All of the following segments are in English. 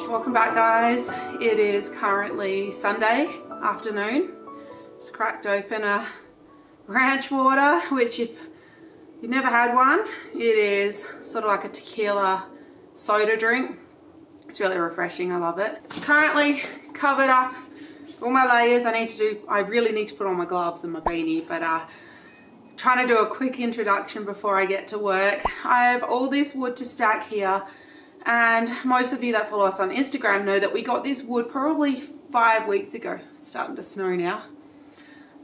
Welcome back, guys. It is currently Sunday afternoon. Just cracked open a ranch water, which if you've never had one, it is sort of like a tequila soda drink. It's really refreshing. I love it. Currently covered up all my layers. I really need to put on my gloves and my beanie, but trying to do a quick introduction before I get to work. I have all this wood to stack here. And most of you that follow us on Instagram know that we got this wood probably 5 weeks ago. It's starting to snow now.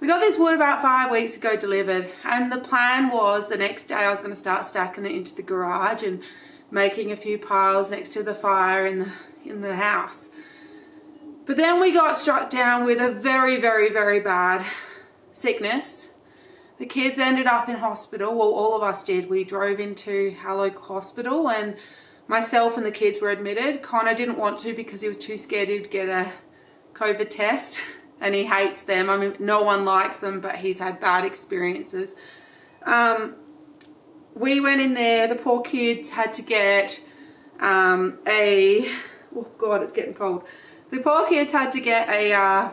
We got this wood about 5 weeks ago delivered, and the plan was the next day I was going to start stacking it into the garage and making a few piles next to the fire in the house. But then we got struck down with a very, very, very bad sickness. The kids ended up in hospital. Well, all of us did. We drove into our local hospital, and myself and the kids were admitted. Connor didn't want to because he was too scared he'd get a COVID test, and he hates them. I mean, no one likes them, but he's had bad experiences. We went in there. The poor kids had to get oh God, it's getting cold. The poor kids had to get a,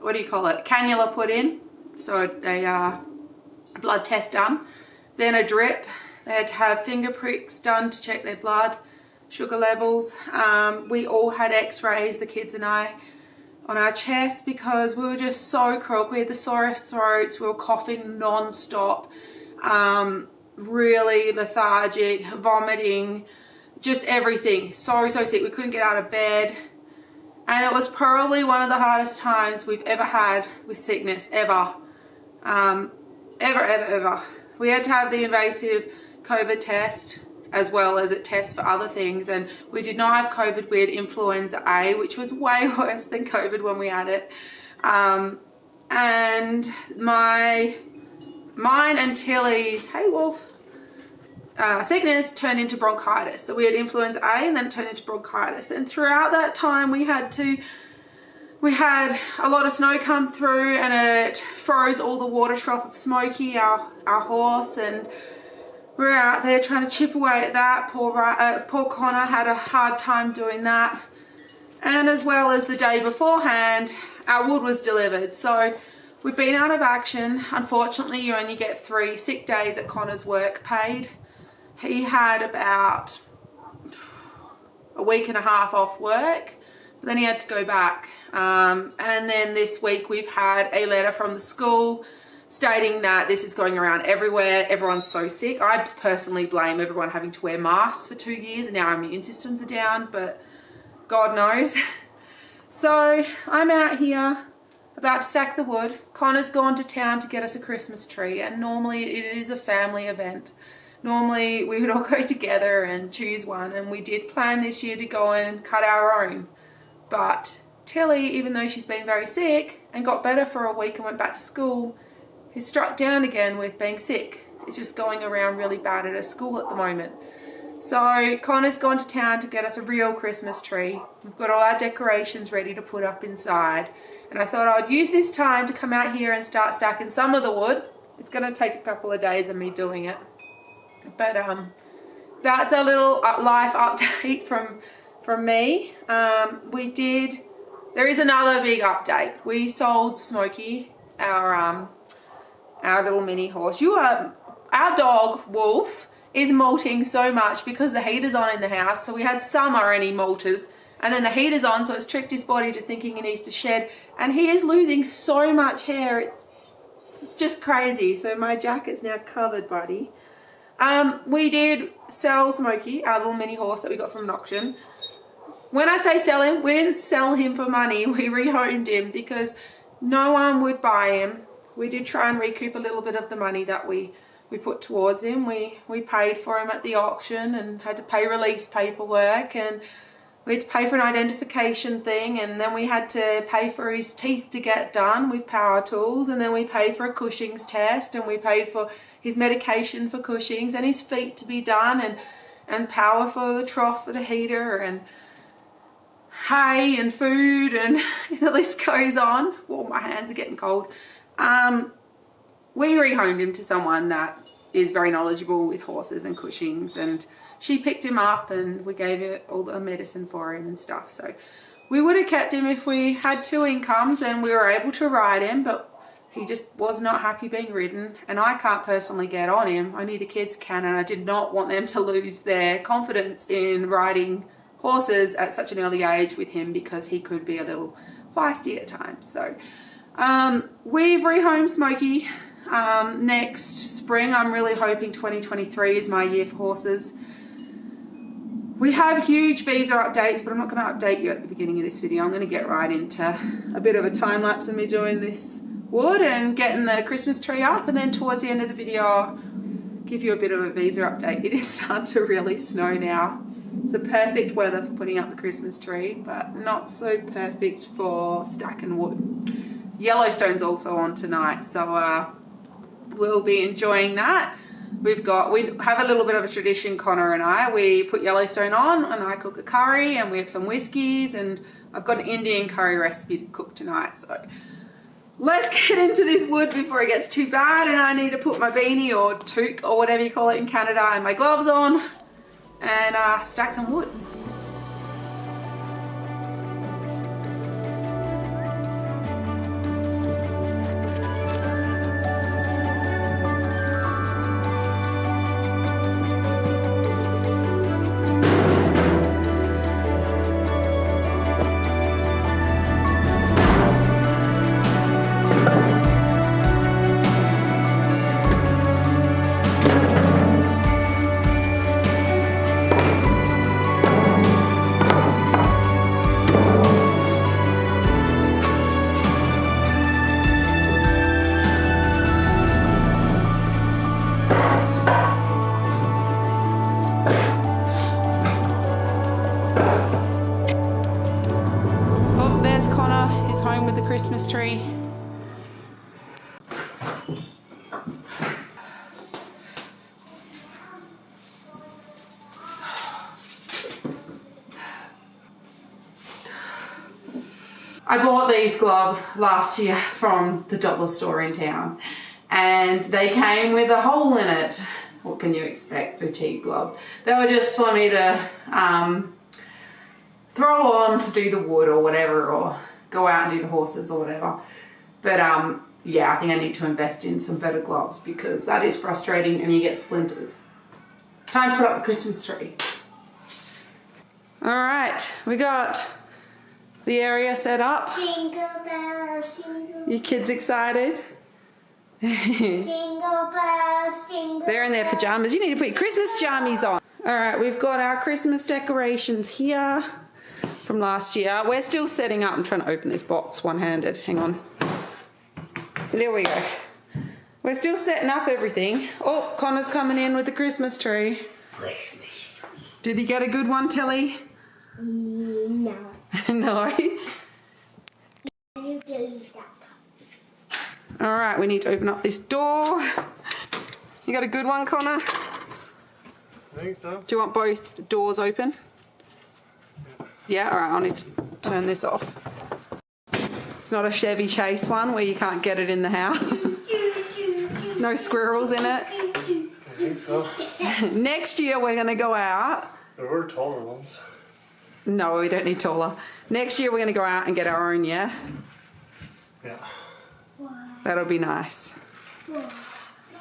what do you call it, cannula put in, so a blood test done, then a drip. They had to have finger pricks done to check their blood sugar levels. We all had x-rays, the kids and I, on our chest because we were just so crook. We had the sorest throats, we were coughing non-stop, really lethargic, vomiting, just everything. So sick. We couldn't get out of bed. And it was probably one of the hardest times we've ever had with sickness, ever. Ever. We had to have the invasive COVID test as well as it tests for other things, and we did not have COVID. We had influenza A, which was way worse than COVID when we had it. And mine and Tilly's, hey Wolf, sickness turned into bronchitis. So we had influenza A and then it turned into bronchitis, and throughout that time we had a lot of snow come through, and it froze all the water trough of Smokey, our horse, and we were out there trying to chip away at that. Poor Connor had a hard time doing that. And as well as the day beforehand, our wood was delivered. So we've been out of action. Unfortunately, you only get 3 sick days at Connor's work paid. He had about a week and a half off work, but then he had to go back. And then this week we've had a letter from the school stating that this is going around everywhere. Everyone's so sick. I personally blame everyone having to wear masks for 2 years, and now our immune systems are down, but God knows. So I'm out here about to stack the wood. Connor's gone to town to get us a Christmas tree, and normally it is a family event. Normally we would all go together and choose one, and we did plan this year to go and cut our own. But Tilly, even though she's been very sick and got better for a week and went back to school, is struck down again with being sick. It's just going around really bad at her school at the moment. So Connor's gone to town to get us a real Christmas tree. We've got all our decorations ready to put up inside. And I thought I'd use this time to come out here and start stacking some of the wood. It's going to take a couple of days of me doing it. But that's a little life update from me. There is another big update. We sold Smokey, our little mini horse. You are our dog, Wolf, is molting so much because the heater's on in the house. So we had summer and he molted. And then the heater's on, so it's tricked his body to thinking he needs to shed. And he is losing so much hair. It's just crazy. So my jacket's now covered, buddy. We did sell Smokey, our little mini horse that we got from an auction. When I say sell him, we didn't sell him for money. We rehomed him because no one would buy him. We did try and recoup a little bit of the money that we put towards him. We paid for him at the auction and had to pay release paperwork, and we had to pay for an identification thing, and then we had to pay for his teeth to get done with power tools, and then we paid for a Cushing's test, and we paid for his medication for Cushing's and his feet to be done, and power for the trough for the heater, and hay and food, and the list goes on. Well, my hands are getting cold. We rehomed him to someone that is very knowledgeable with horses and Cushing's, and she picked him up and we gave it all the medicine for him and stuff. So we would have kept him if we had 2 incomes and we were able to ride him, but he just was not happy being ridden, and I can't personally get on him. Only the kids can, and I did not want them to lose their confidence in riding horses at such an early age with him, because he could be a little feisty at times. So we've rehomed Smokey. Next spring, I'm really hoping 2023 is my year for horses. We have huge visa updates, but I'm not going to update you at the beginning of this video. I'm going to get right into a bit of a time lapse of me doing this wood and getting the Christmas tree up, and then towards the end of the video I'll give you a bit of a visa update. It is starting to really snow now. It's the perfect weather for putting up the Christmas tree, but not so perfect for stacking wood. Yellowstone's also on tonight, so we'll be enjoying that. We have a little bit of a tradition, Connor and I. We put Yellowstone on and I cook a curry, and we have some whiskeys, and I've got an Indian curry recipe to cook tonight. So let's get into this wood before it gets too bad, and I need to put my beanie or toque or whatever you call it in Canada and my gloves on and stack some wood. Christmas tree. I bought these gloves last year from the dollar store in town, and they came with a hole in it. What can you expect for cheap gloves? They were just for me to throw on to do the wood or whatever, or go out and do the horses or whatever. But yeah, I think I need to invest in some better gloves, because that is frustrating and you get splinters. Time to put up the Christmas tree. All right, we got the area set up. Jingle bells, jingle. You kids excited? Jingle bells, jingle. They're in their pajamas. You need to put your Christmas jammies on. All right, we've got our Christmas decorations here from last year. We're still setting up. I'm trying to open this box one-handed. Hang on. There we go. We're still setting up everything. Oh, Connor's coming in with the Christmas tree. Christmas tree. Did he get a good one, Telly? No. No? You delete that. All right, we need to open up this door. You got a good one, Connor? I think so. Do you want both doors open? Yeah, all right, I'll need to turn this off. It's not a Chevy Chase one where you can't get it in the house. No squirrels in it. I think so. Next year we're going to go out. There were taller ones. No, we don't need taller. Next year we're going to go out and get our own, yeah? Yeah. That'll be nice.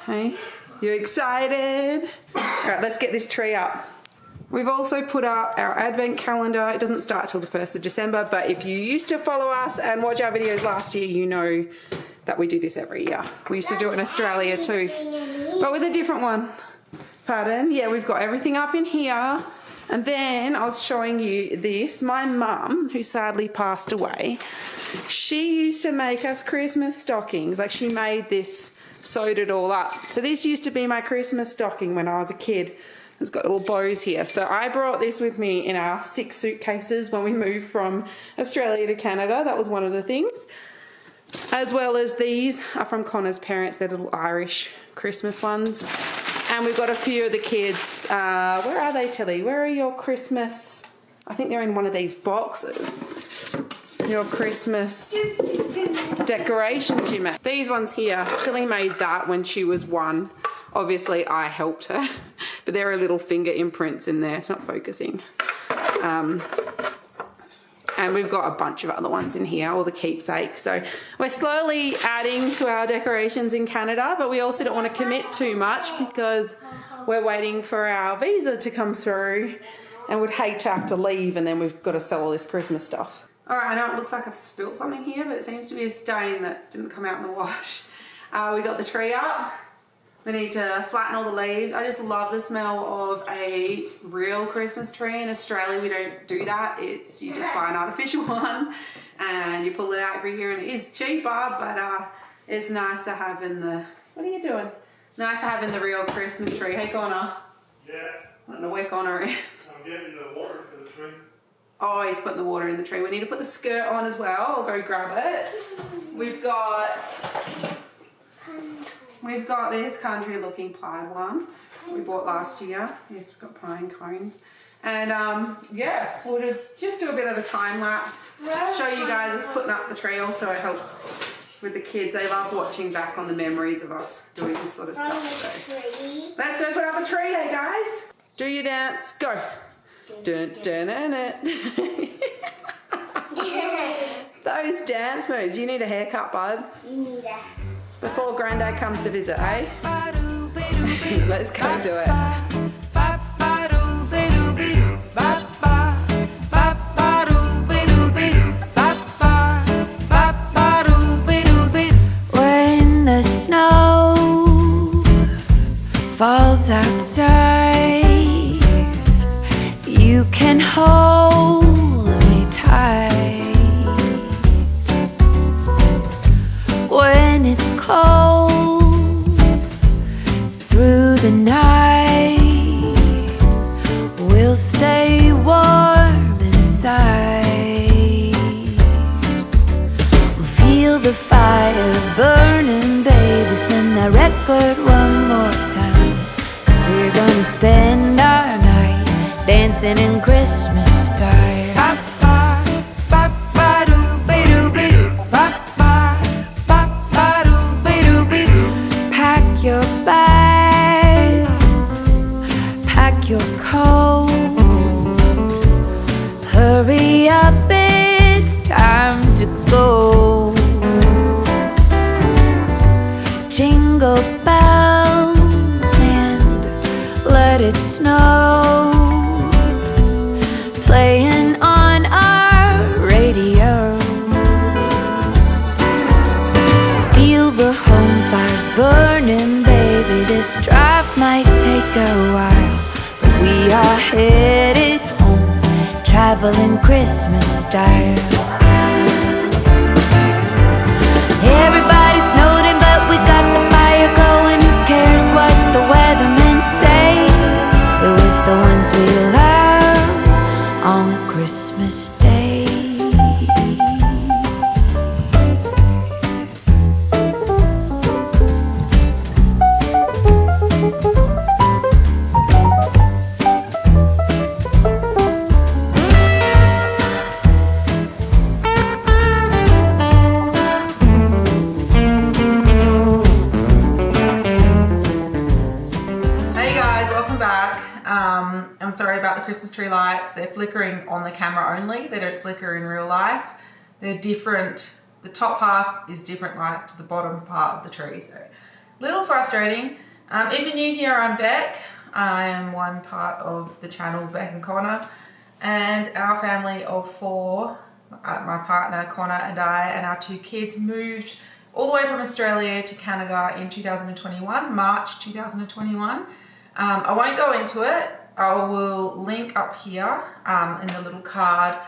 Hey? You excited? All right, let's get this tree up. We've also put up our advent calendar. It doesn't start till the 1st of December, but if you used to follow us and watch our videos last year, you know that we do this every year. We used to do it in Australia too, but with a different one. Pardon? Yeah, we've got everything up in here. And then I was showing you this. My mum, who sadly passed away, she used to make us Christmas stockings. Like, she made this, sewed it all up. So this used to be my Christmas stocking when I was a kid. It's got little bows here. So I brought this with me in our 6 suitcases when we moved from Australia to Canada. That was one of the things. As well as these are from Connor's parents. They're little Irish Christmas ones. And we've got a few of the kids. Where are they, Tilly? Where are your Christmas? I think they're in one of these boxes. Your Christmas decorations you made. These ones here, Tilly made that when she was 1. Obviously, I helped her, but there are little finger imprints in there. It's not focusing. And we've got a bunch of other ones in here, all the keepsakes. So we're slowly adding to our decorations in Canada, but we also don't want to commit too much because we're waiting for our visa to come through and would hate to have to leave and then we've got to sell all this Christmas stuff. All right, I know it looks like I've spilt something here, but it seems to be a stain that didn't come out in the wash. We got the tree up. We need to flatten all the leaves. I just love the smell of a real Christmas tree. In Australia, we don't do that. It's, you just buy an artificial one and you pull it out every year, and it is cheaper, but it's nice to have in the, what are you doing? Nice to have in the real Christmas tree. Hey, Connor. Yeah. I don't know where Connor is. I'm getting the water for the tree. Oh, he's putting the water in the tree. We need to put the skirt on as well. I'll go grab it. We've got this country looking plaid one we bought last year. Yes, we've got pine cones. And yeah, we'll just do a bit of a time lapse. Show you guys us putting up the tree. Also, it helps with the kids. They love watching back on the memories of us doing this sort of stuff. So let's go put up a tree, hey guys. Do your dance, go. Dun, dun, dun, dun. Those dance moves. You need a haircut, bud. You need a... Before Granddad comes to visit, eh? Let's go do it. When the snow falls outside, you can hold me tight. When it's cold through the night, we'll stay warm inside. We'll feel the fire burning, baby. Spin that record one more time, 'cause we're gonna spend our night dancing in Christmas style. Pack your bags, pack your coat, hurry up, it's time to go. Jingle bells and let it snow, playing on our radio. Feel the home fires burning, baby. This drive might take a while, but we are headed home, traveling Christmas style. Everybody's snowed, but we got the fire going. Who cares what the weathermen say? We're with the ones we love on Christmas Day. I'm sorry about the Christmas tree lights. They're flickering on the camera only. They don't flicker in real life. They're different. The top half is different lights to the bottom part of the tree. So a little frustrating. If you're new here, I'm Bec. I am one part of the channel Bec Conor, and our family of 4, my partner Connor and I and our 2 kids, moved all the way from Australia to Canada in 2021, March 2021. I won't go into it. I will link up here in the little card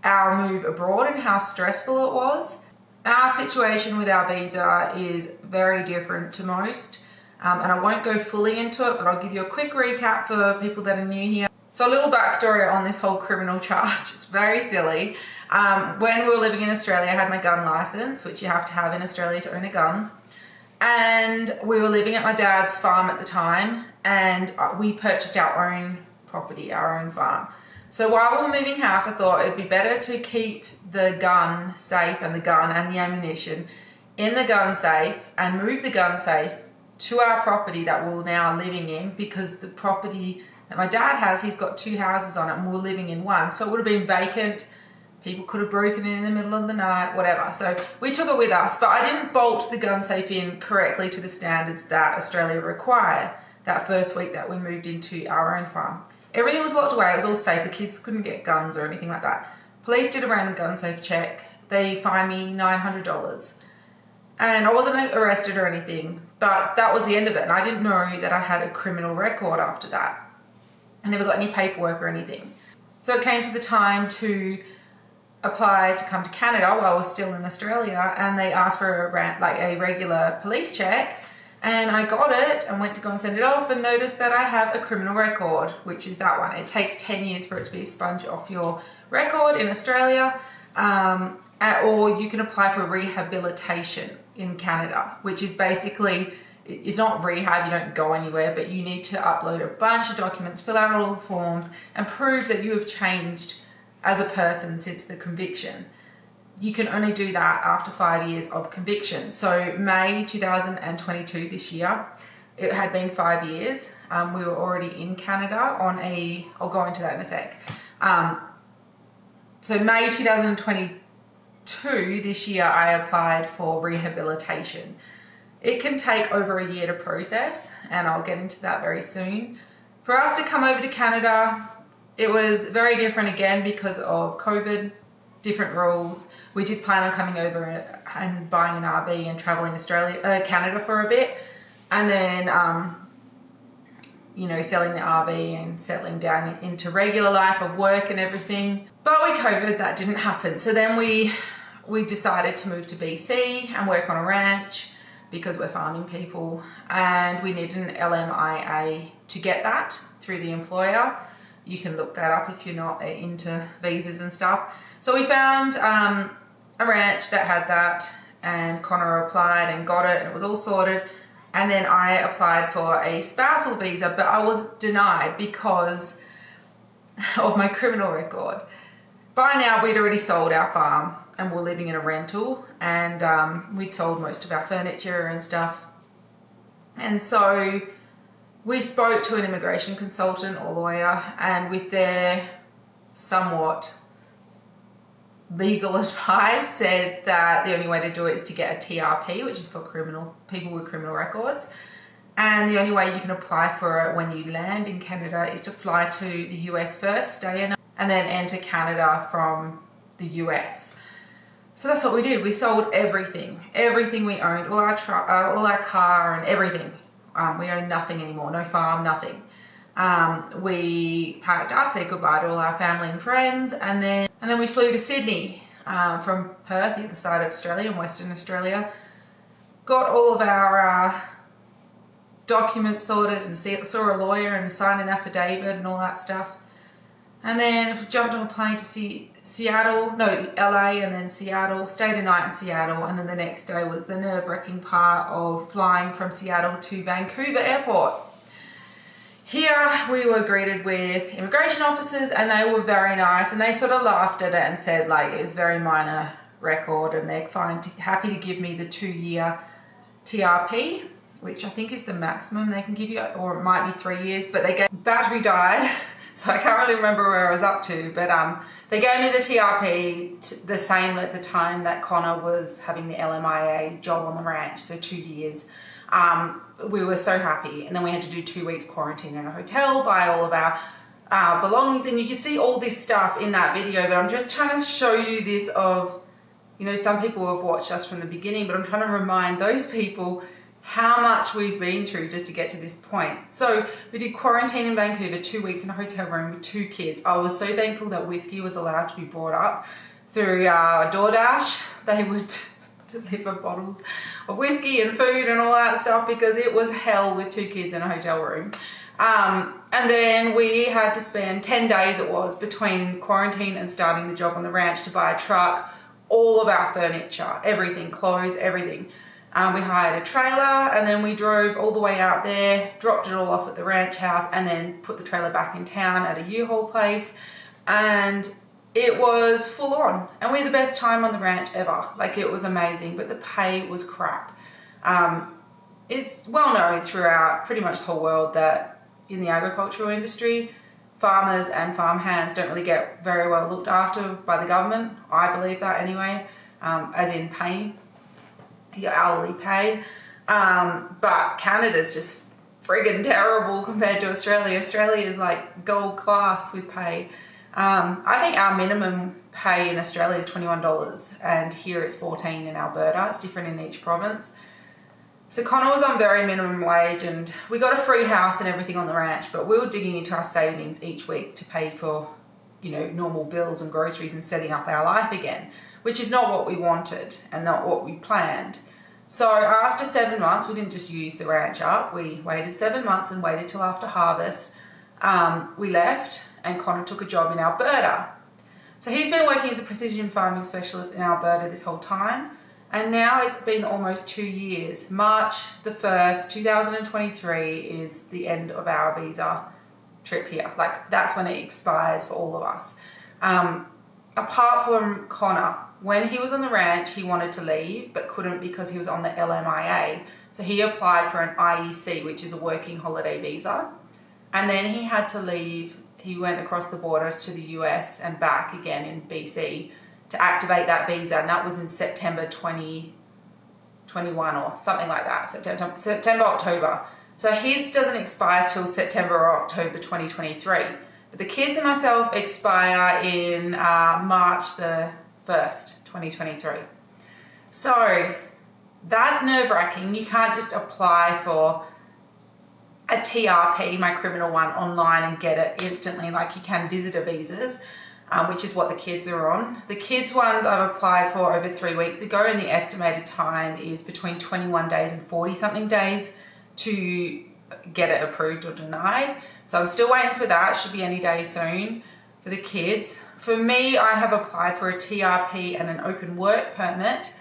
our move abroad and how stressful it was. Our situation with our visa is very different to most, and I won't go fully into it, but I'll give you a quick recap for people that are new here. So a little backstory on this whole criminal charge. It's very silly. When we were living in Australia, I had my gun license, which you have to have in Australia to own a gun. And we were living at my dad's farm at the time, and we purchased our own property, our own farm. So while we were moving house, I thought it'd be better to keep the gun safe and the ammunition in the gun safe and move the gun safe to our property that we're now living in, because the property that my dad has, he's got 2 houses on it and we're living in one. So it would have been vacant. People could have broken in the middle of the night, whatever. So we took it with us, but I didn't bolt the gun safe in correctly to the standards that Australia require that first week that we moved into our own farm. Everything was locked away, it was all safe, the kids couldn't get guns or anything like that. Police did a random gun safe check, they fined me $900. And I wasn't arrested or anything, but that was the end of it. And I didn't know that I had a criminal record after that. I never got any paperwork or anything. So it came to the time to apply to come to Canada while I was still in Australia, and they asked for a regular police check. And I got it and went to go and send it off and noticed that I have a criminal record, which is that one. It takes 10 years for it to be expunged off your record in Australia, or you can apply for rehabilitation in Canada, which is basically, it's not rehab, you don't go anywhere, but you need to upload a bunch of documents, fill out all the forms, and prove that you have changed as a person since the conviction. You can only do that after 5 years of conviction. So May 2022, this year, it had been 5 years. We were already in Canada on I'll go into that in a sec. So May 2022, this year, I applied for rehabilitation. It can take over a year to process, and I'll get into that very soon. For us to come over to Canada, it was very different again because of COVID. Different rules. We did plan on coming over and buying an RV and traveling Canada for a bit, and then selling the RV and settling down into regular life of work and everything. But with COVID, that didn't happen. So then we decided to move to BC and work on a ranch because we're farming people, and we needed an LMIA to get that through the employer. You can look that up if you're not into visas and stuff. So we found a ranch that had that, and Connor applied and got it, and it was all sorted. And then I applied for a spousal visa, but I was denied because of my criminal record. By now, we'd already sold our farm and we're living in a rental, and we'd sold most of our furniture and stuff. And so we spoke to an immigration consultant or lawyer, and with their somewhat legal advice, said that the only way to do it is to get a TRP, which is for people with criminal records. And the only way you can apply for it when you land in Canada is to fly to the US first, stay in, and then enter Canada from the US. So that's what we did. We sold everything we owned, all our car and everything. We own nothing anymore, no farm, nothing. We packed up, said goodbye to all our family and friends, and then we flew to Sydney from Perth, the other side of Australia, in Western Australia. Got all of our documents sorted and saw a lawyer and signed an affidavit and all that stuff. And then jumped on a plane to LA and then Seattle, stayed a night in Seattle, and then the next day was the nerve-wracking part of flying from Seattle to Vancouver Airport. Here we were greeted with immigration officers, and they were very nice, and they sort of laughed at it and said like it was a very minor record, and they're happy to give me the 2-year TRP, which I think is the maximum they can give you, or it might be 3 years, but battery died. So I can't really remember where I was up to, but they gave me the TRP the same at the time that Connor was having the LMIA job on the ranch, so 2 years. We were so happy. And then we had to do 2 weeks quarantine in a hotel, buy all of our belongings, and you can see all this stuff in that video, but I'm just trying to show you this of, you know, some people have watched us from the beginning, but I'm trying to remind those people how much we've been through just to get to this point. So we did quarantine in Vancouver, 2 weeks in a hotel room with 2 kids. I was so thankful that whiskey was allowed to be brought up through DoorDash. They would deliver bottles of whiskey and food and all that stuff, because it was hell with 2 kids in a hotel room. And then we had to spend 10 days it was between quarantine and starting the job on the ranch to buy a truck, all of our furniture, everything, clothes, everything. We hired a trailer, and then we drove all the way out there, dropped it all off at the ranch house, and then put the trailer back in town at a U-Haul place. And it was full on, and we had the best time on the ranch ever. Like, it was amazing, but the pay was crap. It's well known throughout pretty much the whole world that in the agricultural industry, farmers and farm hands don't really get very well looked after by the government. I believe that anyway, as in pay, your hourly pay. But Canada's just friggin' terrible compared to Australia. Australia is like gold class with pay. I think our minimum pay in Australia is $21, and here it's $14 in Alberta. It's different in each province. So Connor was on very minimum wage, and we got a free house and everything on the ranch, but we were digging into our savings each week to pay for, you know, normal bills and groceries and setting up our life again, which is not what we wanted and not what we planned. So after 7 months, we didn't just use the ranch up. We waited 7 months and waited till after harvest. We left, and Connor took a job in Alberta. So he's been working as a precision farming specialist in Alberta this whole time. And now it's been almost 2 years. March the 1st, 2023 is the end of our visa trip here. Like, that's when it expires for all of us. Apart from Connor, when he was on the ranch, he wanted to leave, but couldn't because he was on the LMIA. So he applied for an IEC, which is a working holiday visa. And then he had to leave. He went across the border to the US and back again in BC to activate that visa, and that was in September 2021 or something like that, September, October. So his doesn't expire till September or October 2023. But the kids and myself expire in March the 1st, 2023. So that's nerve-wracking. You can't just apply for a TRP, my criminal one, online and get it instantly like you can visitor visas. Which is what the kids are on. The kids ones I've applied for over 3 weeks ago, and the estimated time is between 21 days and 40 something days to get it approved or denied. So I'm still waiting for that. Should be any day soon for the kids. For me, I have applied for a TRP and an open work permit,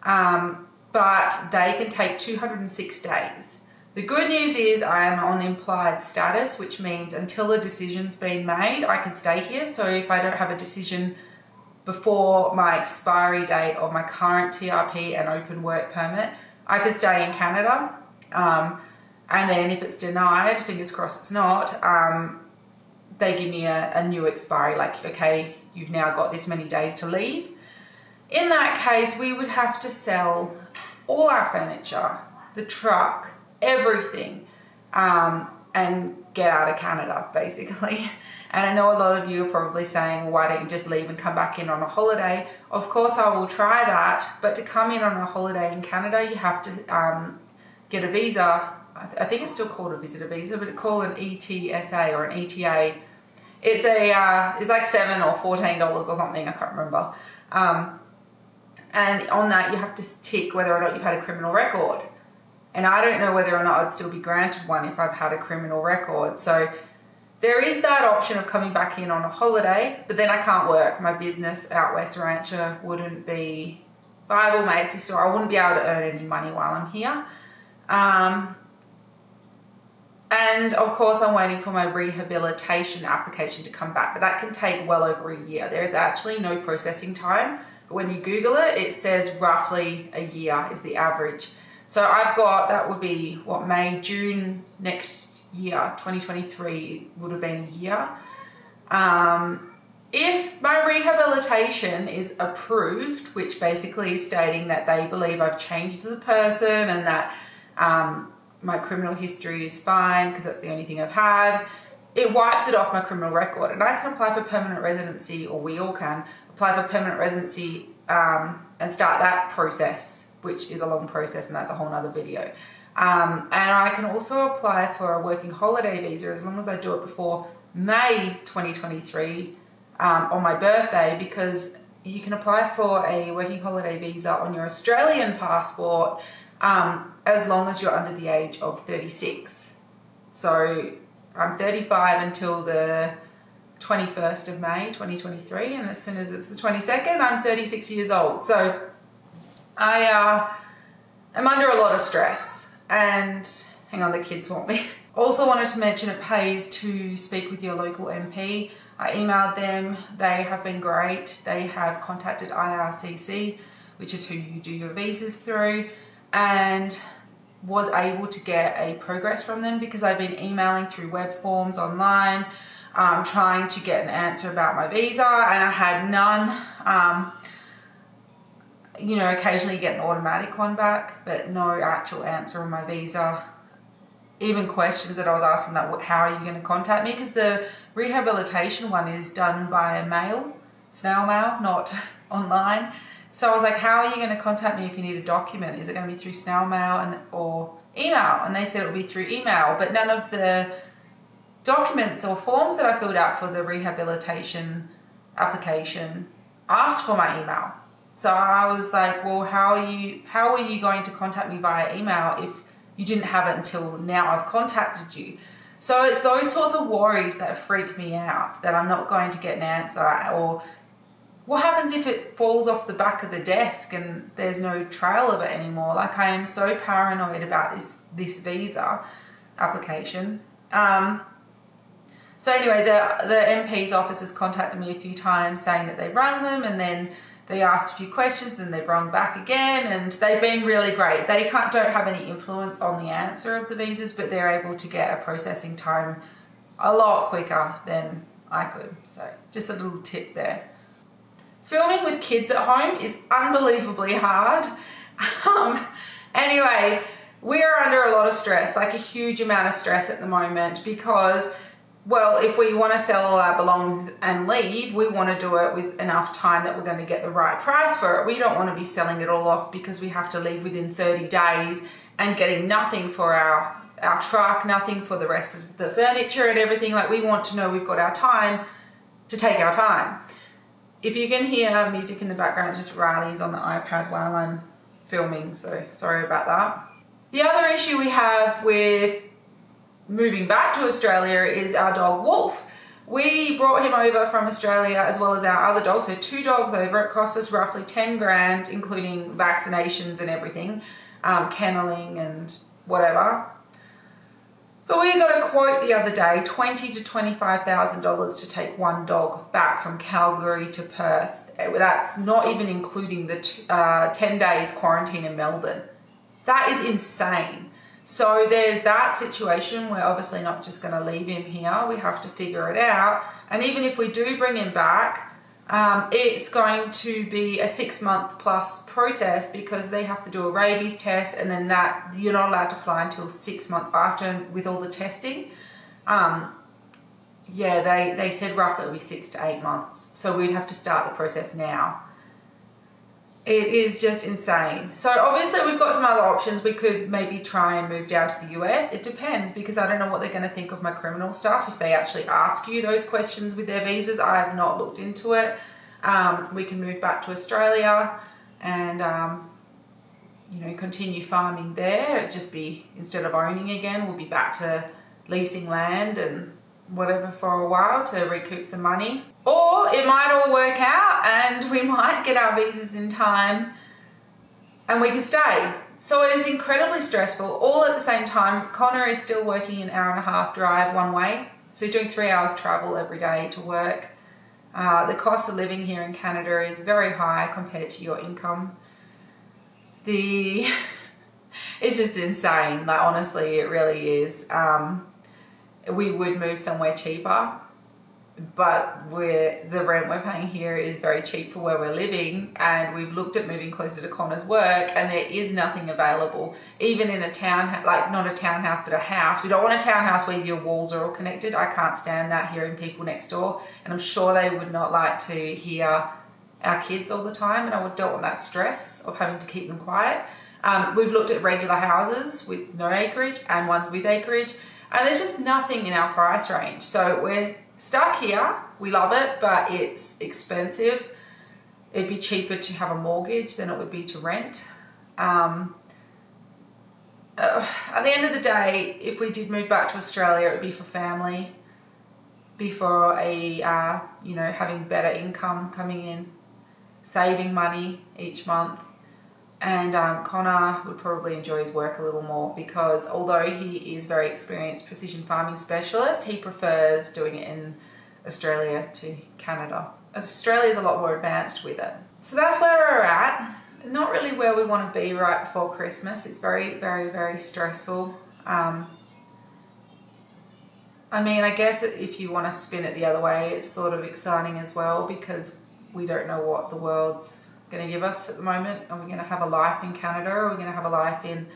but they can take 206 days. The good news is I am on implied status, which means until a decision's been made, I can stay here. So if I don't have a decision before my expiry date of my current TRP and open work permit, I could stay in Canada. And then if it's denied, fingers crossed it's not, they give me a new expiry, like, okay, you've now got this many days to leave. In that case, we would have to sell all our furniture, the truck, everything, and get out of Canada, basically. And I know a lot of you are probably saying, why don't you just leave and come back in on a holiday? Of course I will try that, but to come in on a holiday in Canada, you have to get a visa. I think it's still called a visitor visa, but it's called an ETSA or an ETA. It's like $7 or $14 or something, I can't remember. And on that, you have to tick whether or not you've had a criminal record. And I don't know whether or not I'd still be granted one if I've had a criminal record. So there is that option of coming back in on a holiday, but then I can't work. My business, Out West Rancher, wouldn't be viable. My Etsy store, I wouldn't be able to earn any money while I'm here. And of course, I'm waiting for my rehabilitation application to come back, but that can take well over a year. There is actually no processing time, but when you Google it, it says roughly a year is the average. So I've got, that would be what, May, June next year, 2023 would have been a year. If my rehabilitation is approved, which basically is stating that they believe I've changed as a person and that My criminal history is fine because that's the only thing I've had. It wipes it off my criminal record, and I can apply for permanent residency, or we all can apply for permanent residency and start that process, which is a long process, and that's a whole nother video. And I can also apply for a working holiday visa as long as I do it before May 2023 on my birthday, because you can apply for a working holiday visa on your Australian passport as long as you're under the age of 36. So I'm 35 until the 21st of May 2023, and as soon as it's the 22nd, I'm 36 years old. So I am under a lot of stress, and hang on, the kids want me. Also wanted to mention it pays to speak with your local MP. I emailed them, they have been great. They have contacted IRCC, which is who you do your visas through, and was able to get a progress from them because I'd been emailing through web forms online, trying to get an answer about my visa, and I had none. You know, occasionally get an automatic one back, but no actual answer on my visa. Even questions that I was asking, like, how are you going to contact me? Because the rehabilitation one is done by a mail, snail mail, not online. So I was like, how are you going to contact me if you need a document? Is it going to be through snail mail or email? And they said it would be through email, but none of the documents or forms that I filled out for the rehabilitation application asked for my email. So I was like, well, how are you going to contact me via email if you didn't have it until now I've contacted you? So it's those sorts of worries that freak me out, that I'm not going to get an answer, or what happens if it falls off the back of the desk and there's no trail of it anymore? Like, I am so paranoid about this visa application. So anyway, the MP's office has contacted me a few times saying that they've rung them, and then they asked a few questions, then they've rung back again, and they've been really great. They don't have any influence on the answer of the visas, but they're able to get a processing time a lot quicker than I could. So just a little tip there. Filming with kids at home is unbelievably hard. Anyway, we're under a lot of stress, like a huge amount of stress at the moment, because, well, if we want to sell all our belongings and leave, we want to do it with enough time that we're going to get the right price for it. We don't want to be selling it all off because we have to leave within 30 days and getting nothing for our truck, nothing for the rest of the furniture and everything. Like, we want to know we've got our time to take our time. If you can hear music in the background, just Riley's on the iPad while I'm filming, so sorry about that. The other issue we have with moving back to Australia is our dog Wolf. We brought him over from Australia as well as our other dogs, so 2 dogs over. It cost us roughly 10 grand, including vaccinations and everything, kenneling and whatever. But we got a quote the other day, $20,000 to $25,000 to take 1 dog back from Calgary to Perth. That's not even including the 10 days quarantine in Melbourne. That is insane. So there's that situation. We're obviously not just going to leave him here. We have to figure it out. And even if we do bring him back, it's going to be a 6-month plus process, because they have to do a rabies test, and then that you're not allowed to fly until 6 months after with all the testing. Yeah, they said roughly it'll be 6 to 8 months. So we'd have to start the process now. It is just insane. So obviously we've got some other options. We could maybe try and move down to the US. It depends, because I don't know what they're going to think of my criminal stuff if they actually ask you those questions with their visas. I have not looked into it. We can move back to Australia and you know, continue farming there. It'd just be, instead of owning again, we'll be back to leasing land and whatever for a while to recoup some money. Or it might all work out and we might get our visas in time and we can stay. So it is incredibly stressful. All at the same time, Connor is still working an 1.5-hour drive one way. So he's doing 3 hours travel every day to work. The cost of living here in Canada is very high compared to your income. It's just insane. Like, honestly, it really is. We would move somewhere cheaper, but the rent we're paying here is very cheap for where we're living, and we've looked at moving closer to Connor's work, and there is nothing available, even in a town, like not a townhouse but a house. We don't want a townhouse where your walls are all connected. I can't stand that, hearing people next door, and I'm sure they would not like to hear our kids all the time, and I don't want that stress of having to keep them quiet. We've looked at regular houses with no acreage and ones with acreage, and there's just nothing in our price range. So we're stuck here. We love it, but it's expensive. It'd be cheaper to have a mortgage than it would be to rent. At the end of the day, if we did move back to Australia, it would be for family, be for a having better income coming in, saving money each month. And Connor would probably enjoy his work a little more, because although he is very experienced precision farming specialist, he prefers doing it in Australia to Canada. Australia is a lot more advanced with it. So that's where we're at. Not really where we want to be right before Christmas. It's very, very, very stressful. I mean, I guess if you want to spin it the other way, it's sort of exciting as well, because we don't know what the world's going to give us at the moment. Are we going to have a life in Canada, or are we going to have a life in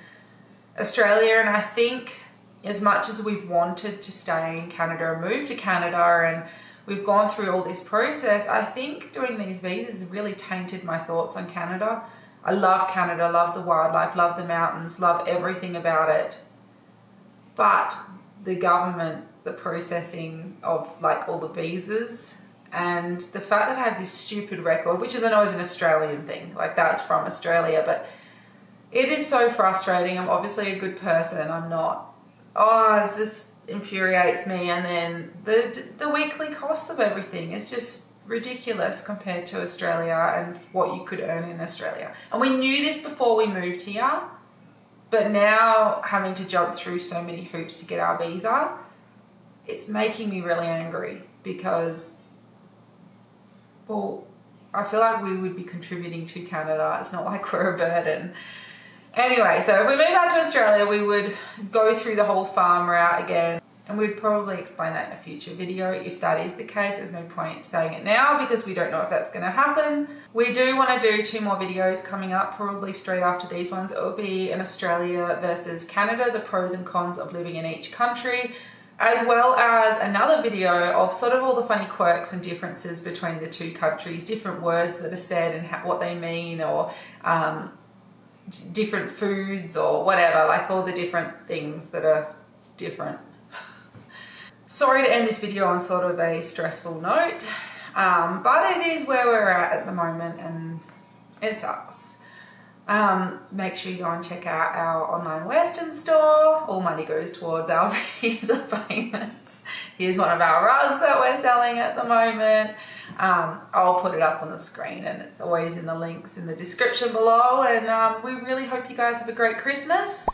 Australia? And I think as much as we've wanted to stay in Canada and move to Canada, and we've gone through all this process, I think doing these visas has really tainted my thoughts on Canada. I love Canada, love the wildlife, love the mountains, love everything about it. But the government, the processing of like all the visas, and the fact that I have this stupid record, which is I know is an Australian thing, like that's from Australia, but it is so frustrating. I'm obviously a good person. I'm not. Oh, it just infuriates me. And then the weekly costs of everything is just ridiculous compared to Australia and what you could earn in Australia. And we knew this before we moved here, but now having to jump through so many hoops to get our visa, it's making me really angry, because, well, I feel like we would be contributing to Canada. It's not like we're a burden. Anyway, so if we move out to Australia, we would go through the whole farm route again, and we'd probably explain that in a future video. If that is the case, there's no point saying it now, because we don't know if that's going to happen. We do want to do 2 more videos coming up, probably straight after these ones. It will be in Australia versus Canada, the pros and cons of living in each country, as well as another video of sort of all the funny quirks and differences between the 2 countries, different words that are said and what they mean, or different foods or whatever, like all the different things that are different. Sorry to end this video on sort of a stressful note, but it is where we're at the moment, and it sucks. Make sure you go and check out our online Western store. All money goes towards our visa payments. Here's one of our rugs that we're selling at the moment. I'll put it up on the screen, and it's always in the links in the description below. And we really hope you guys have a great Christmas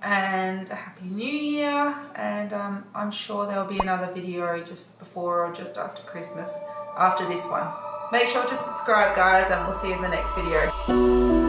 and a happy New Year. And I'm sure there'll be another video just before or just after Christmas after this one. Make sure to subscribe, guys, and we'll see you in the next video.